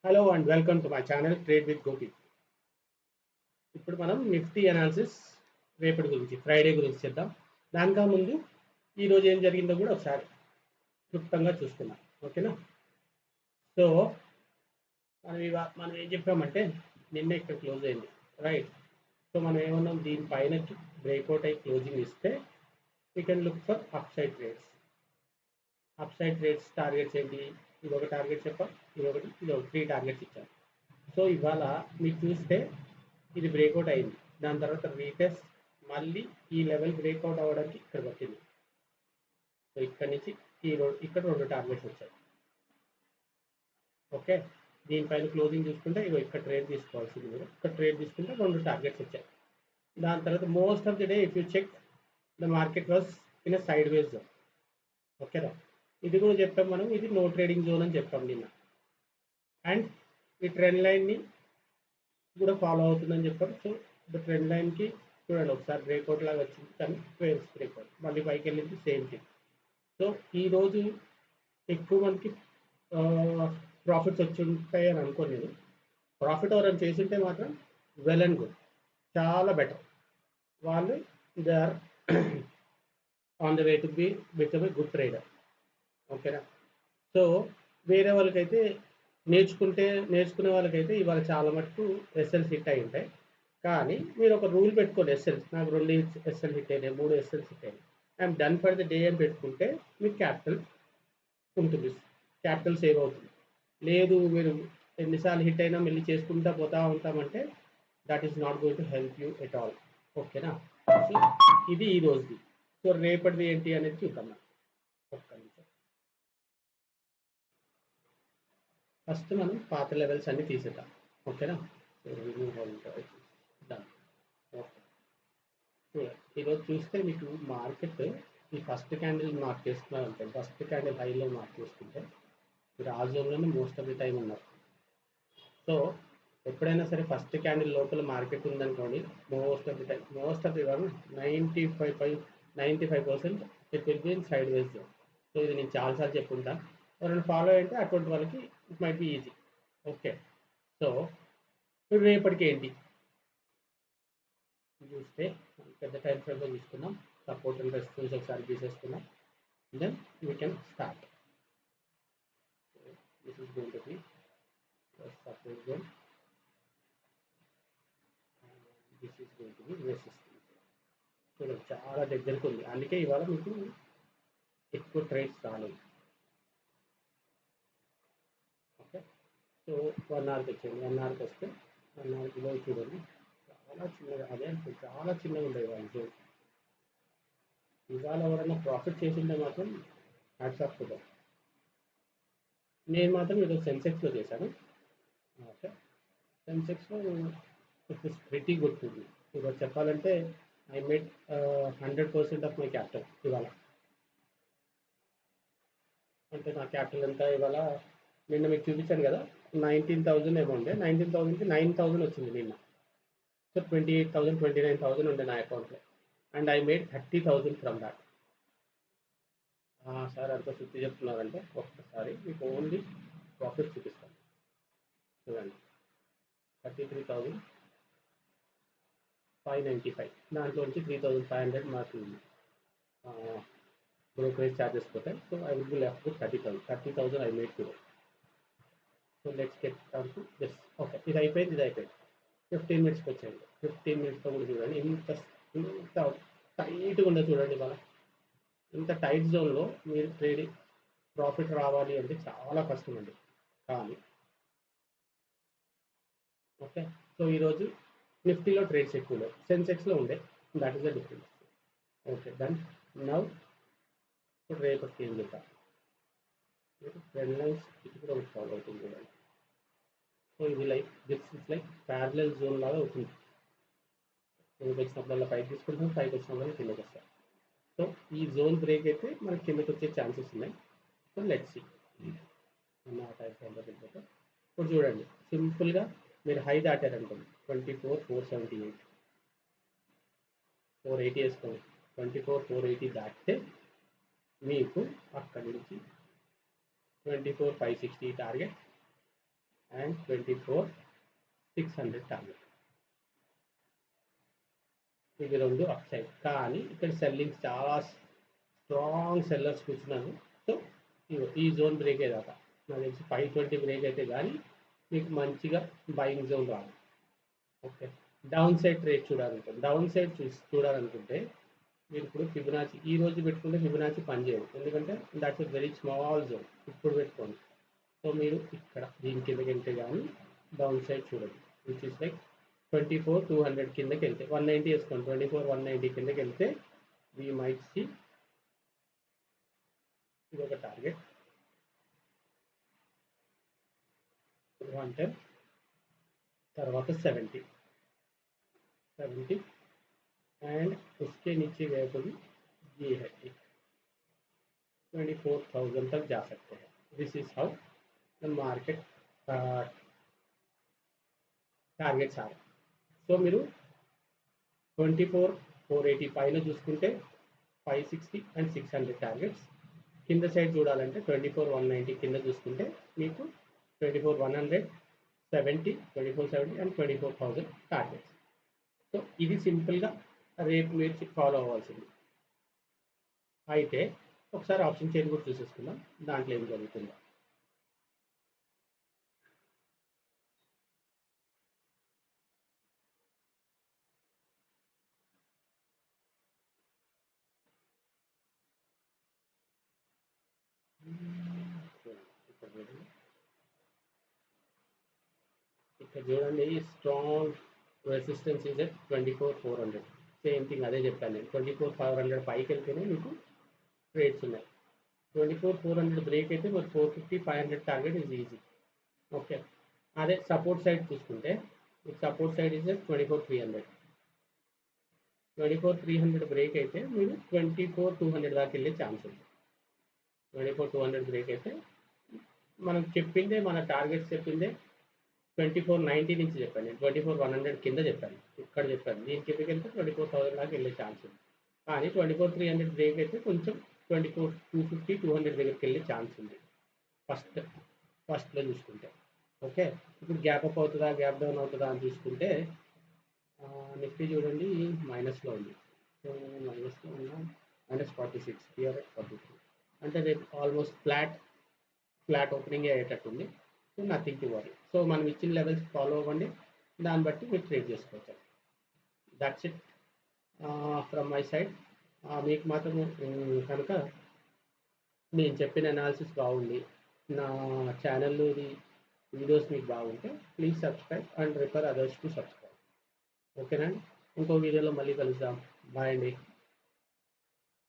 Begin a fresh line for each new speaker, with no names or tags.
Hello and welcome to my channel trade with Gopi. ఇప్పుడు మనం Nifty analysis రేపటి గురించి ఫ్రైడే గురించి చేద్దాం. దానికన్నా ముందు ఈరోజు ఏం జరిగిందో కూడా ఒకసారి క్లుప్తంగా చూసుకుందాం. ఓకేనా? సో మనం ఏం చెప్పామంటే నిన్న ఇక్కడ క్లోజ్ అయింది, రైట్? సో మనం ఏమన్నాం, దీనిపైన బ్రేక్అవుట్ అయ్యి క్లోజింగ్ ఇస్తే we can look for up side trades. Up side trades targets ఏంటి? ఇది ఒక టార్గెట్ చెప్పాం, ఇది ఒకటి 3 టార్గెట్స్ ఇచ్చాం. సో ఇవాళ మీరు చూస్తే ఇది బ్రేక్అవుట్ అయింది, దాని తర్వాత రీటెస్ట్ మళ్ళీ ఈ లెవెల్ బ్రేక్అవుట్ అవ్వడానికి ఇక్కడ పట్టింది. సో ఇక్కడ నుంచి ఇక్కడ 2 టార్గెట్స్ వచ్చాయి. ఓకే, దీనిపైన క్లోజింగ్ చూసుకుంటే ఇగో ఇక్కడ ట్రేడ్ తీసుకోవాల్సింది, మీరు ఇక్కడ ట్రేడ్ తీసుకుంటే 2 టార్గెట్స్ వచ్చాయి. దాని తర్వాత most of the day if you check the market was in a sideways zone. ఓకేనా? ఇది కూడా చెప్పాం మనం, ఇది నో ట్రేడింగ్ జోన్ అని చెప్పాం నిన్న. అండ్ ఈ ట్రెండ్ లైన్ని కూడా ఫాలో అవుతుందని చెప్పాం. సో ద ట్రెండ్ లైన్కి చూడండి, ఒకసారి బ్రేక్అవుట్ లాగా వచ్చింది, కానీ వేవ్స్ బ్రేక్అవుట్ మళ్ళీ పైకి వెళ్ళింది, సేమ్ థింగ్. సో ఈరోజు ఎక్కువ మందికి ప్రాఫిట్స్ వచ్చి ఉంటాయి అని అనుకోని నేను. ప్రాఫిట్ ఎవరైనా చేసింటే మాత్రం వెల్ అండ్ గుడ్, చాలా బెటర్. వాళ్ళు they are on the way to be become a good trader. ఓకేనా? సో వేరే వాళ్ళకైతే నేర్చుకునే వాళ్ళకైతే ఇవాళ చాలా మటుకు ఎస్ఎల్స్ హిట్ అయి ఉంటాయి. కానీ మీరు ఒక రూల్ పెట్టుకోండి, ఎస్ఎల్స్ నాకు 2 ఎస్ఎల్ హిట్ అయినాయి, 3 ఎస్ఎల్స్ హిట్ అయినాయి, I'm done for the day అని పెట్టుకుంటే మీకు క్యాపిటల్ ఉంటుంది, క్యాపిటల్ సేవ్ అవుతుంది. లేదు మీరు ఎన్నిసార్లు హిట్ అయినా మళ్ళీ చేసుకుంటా పోతా ఉంటామంటే that is not going to help you at all. ఓకేనా? సో ఇది ఈ రోజుది. సో రేపటిది ఏంటి అనేది చూద్దాం. ఒక్క నిమిషం. ఫస్ట్ మనం పాత లెవెల్స్ అన్ని తీసేద్దాం. ఓకేనా? డన్. ఓకే, ఈరోజు చూస్తే మీకు మార్కెట్ ఈ ఫస్ట్ క్యాండిల్ మార్క్ చేసుకున్నారంటే, ఫస్ట్ క్యాండిల్ హైలో మార్క్ చేసుకుంటే మీరు ఆ జోన్లోనే మోస్ట్ ఆఫ్ ది టైం ఉన్నారు. సో ఎప్పుడైనా సరే ఫస్ట్ క్యాండిల్ లోపల మార్కెట్ ఉందనుకోండి, most of the 95% it will be in side ways zone. So ఇది నేను చాలాసార్లు చెప్పుకుంటాను, ఎవరైనా ఫాలో అయితే అటువంటి వాళ్ళకి it might be easy. Okay, so రేపటికి ఏంటి చూస్తే పెద్ద టైం ఫ్రేమ్లో తీసుకున్నాం, సపోర్ట్ అండ్ రెసిస్టెన్స్ ఒకసారి తీసేసుకున్నాం, then we can start. This is going to be support zone, this is going to be resistance. చూడండి చాలా దగ్గరకు ఉంది, అందుకే ఇవాళ మీకు ఎక్కువ ట్రేడ్స్ రాలేదు. ఓకే, సో 1 అవర్కి వచ్చేయండి. 1 అవర్కి వస్తే 1 అవర్ బిలో చూడండి, చాలా చిన్నగా, అదే అంటే చాలా చిన్నగా ఉండేది వాళ్ళ జోన్. ఇవాళ ఎవరైనా ప్రాఫిట్ చేసింటే మాత్రం హ్యాట్స్ ఆఫ్ టు దెమ్. నేను మాత్రం ఈరోజు సెన్సెక్స్లో చేశాను. ఓకే, సెన్సెక్స్లో it is pretty good to be. ఈరోజు చెప్పాలంటే I made 100% of my capital ఇవాళ. అంటే నా క్యాపిటల్ ఎంత ఇవాళ, నిన్న మీకు చూపించాను కదా 19,000 ఏమో ఉండే, 19,000కి 9,000 వచ్చింది నిన్న. సో 28,000 29,000 ఉండే నా అకౌంట్లో, and I made 30,000 from that. Sir అంత శుద్ధి చెప్తున్నారంటే ఒక్కసారి మీకు ఓన్లీ ప్రాఫిట్ చూపిస్తాను. చూడండి, 33,595, దాంట్లో నుంచి 3,500 మాకు బ్రోకరేజ్ ఛార్జెస్ పోతాయి. So I will be left with 30,000 I made today. So let's get down to this. Okay, ఇది అయిపోయింది. 15 మినిట్స్కి వచ్చేయండి. 15 మినిట్స్తో కూడా చూడండి, ఇంత టైట్గా ఉండదు చూడండి. ఇవాళ ఇంత టైట్ జోన్లో మీరు ట్రేడింగ్ ప్రాఫిట్ రావాలి అంటే చాలా కష్టం అండి. కానీ ఓకే, సో ఈరోజు నిఫ్టీలో ట్రేడ్స్ ఎక్కువ లేవు, సెన్సెక్స్లో ఉండే, that is the difference. Okay, done. Now ఇప్పుడు రేపటికి ఏం చేద్దాం, ట్రెండ్ లైన్స్ ఇది కూడా ఒకటి ఫాలో అవుతుంది చూడండి. సో ఇది this is like parallel zone లాగా అవుతుంది. కిందకి వచ్చినప్పుడల్లా పైకి తీసుకుంటాం, పైకి వచ్చినప్పుడల్లా కిందకి వస్తాం. సో ఈ జోన్ బ్రేక్ అయితే మనకి కిందకి వచ్చే ఛాన్సెస్ ఉన్నాయి. సో లెట్స్ సీ అన్న టైప్ వెళ్ళిపోతే. ఇప్పుడు చూడండి, సింపుల్గా మీరు హై దాటారనుకోండి 24,478, 480 వేసుకోండి. 24,480 దాటితే మీకు అక్కడి నుంచి 24,560 టార్గెట్, అండ్ 24,600 టార్గెట్. ఇది రెండు అప్ సైడ్. కానీ ఇక్కడ సెల్లింగ్ చాలా స్ట్రాంగ్ సెల్లర్స్ కూర్చున్నారు. సో ఈ జోన్ బ్రేక్ అయ్యేదాకా నాకు తెలిసి 520 బ్రేక్ అయితే కానీ మీకు మంచిగా బయింగ్ జోన్ రాదు. ఓకే, డౌన్ సైడ్ ట్రేడ్ చూడాలనుకుంటే మీరు ఇప్పుడు ఫిబొనాచి ఈ రోజు పెట్టుకుంటే ఫిబొనాచి పనిచేయదు, ఎందుకంటే that's a very small zone. ఇప్పుడు పెట్టుకోండి. సో మీరు ఇక్కడ దీని కిందకి వెళ్తే కానీ డౌన్ సైడ్ చూడండి, విచ్ ఇస్ లైక్ 24,200 కిందకి వెళ్తే 190 వేసుకోండి. 24,190 కిందకి వెళ్తే వీ మైట్ సి ఇది ఒక టార్గెట్ 110, తర్వాత 70 एंड उसके नीचे गए तो भी ये है 24,000 तक जा सकते हैं. This is how the market targets are. So మీరు 24,480 పైన చూసుకుంటే 560 అండ్ 600 టార్గెట్స్. కింద సైడ్ చూడాలంటే 24,190 కింద చూసుకుంటే మీకు 24,100, 70, 24,70 అండ్ 24,000 టార్గెట్స్. సో ఇది సింపుల్గా రేపు మీరు ఫాలో అవ్వాల్సింది. అయితే ఒకసారి ఆప్షన్ చైన్ కూడా చూసేసుకుందాం, దాంట్లో ఏం జరుగుతుందో. ఇక్కడ చూడండి, strong resistance is at 24,400. Same thing అదే చెప్పాను నేను. 24,500 పైకి వెళ్తేనే మీకు ట్రేడ్స్ ఉన్నాయి. 24,400 బ్రేక్ అయితే మరి 450, 500 టార్గెట్ ఇస్ ఈజీ. ఓకే, అదే సపోర్ట్ సైడ్ చూసుకుంటే సపోర్ట్ సైడ్ ఇస్ 24,300. 24,300 బ్రేక్ అయితే మీరు 24,200 దాకా వెళ్ళే ఛాన్స్ ఉంది. 24,200 బ్రేక్ అయితే మనం చెప్పిందే, మన టార్గెట్స్ చెప్పిందే 24,90 నుంచి చెప్పాను నేను. 24,100 కింద చెప్పాను, ఇక్కడ చెప్పాను. దీని కిందకి వెళ్తే 24,000 దాకా వెళ్ళే ఛాన్స్ ఉంది. కానీ 24,300 బ్రేక్ అయితే కొంచెం 24,250, 200 దగ్గరికి వెళ్ళే ఛాన్స్ ఉంది ఫస్ట్లో చూసుకుంటే. ఓకే, ఇప్పుడు గ్యాప్ అప్ అవుతుందా, గ్యాప్ డౌన్ అవుతుందా అని చూసుకుంటే నిఫ్టీ చూడండి మైనస్లో ఉంది. సో మైనస్లో ఉన్న -46, హియర్ 43, అంటే రేపు ఆల్మోస్ట్ ఫ్లాట్ ఓపెనింగ్ అయ్యేటట్టుంది. So nothing to worry. So మనం ఇచ్చిన లెవెల్స్ ఫాలో అవ్వండి, దాన్ని బట్టి మీరు ట్రేడ్ చేసుకోవచ్చు. That's it from my side. మీకు మాత్రం కనుక నేను చెప్పిన అనాలిసిస్ బాగుంది, నా ఛానల్లో వీడియోస్ మీకు బాగుంటే please subscribe and refer others to subscribe. ఓకేనా? ఇంకో వీడియోలో మళ్ళీ కలుద్దాం. బాయ్ అండి.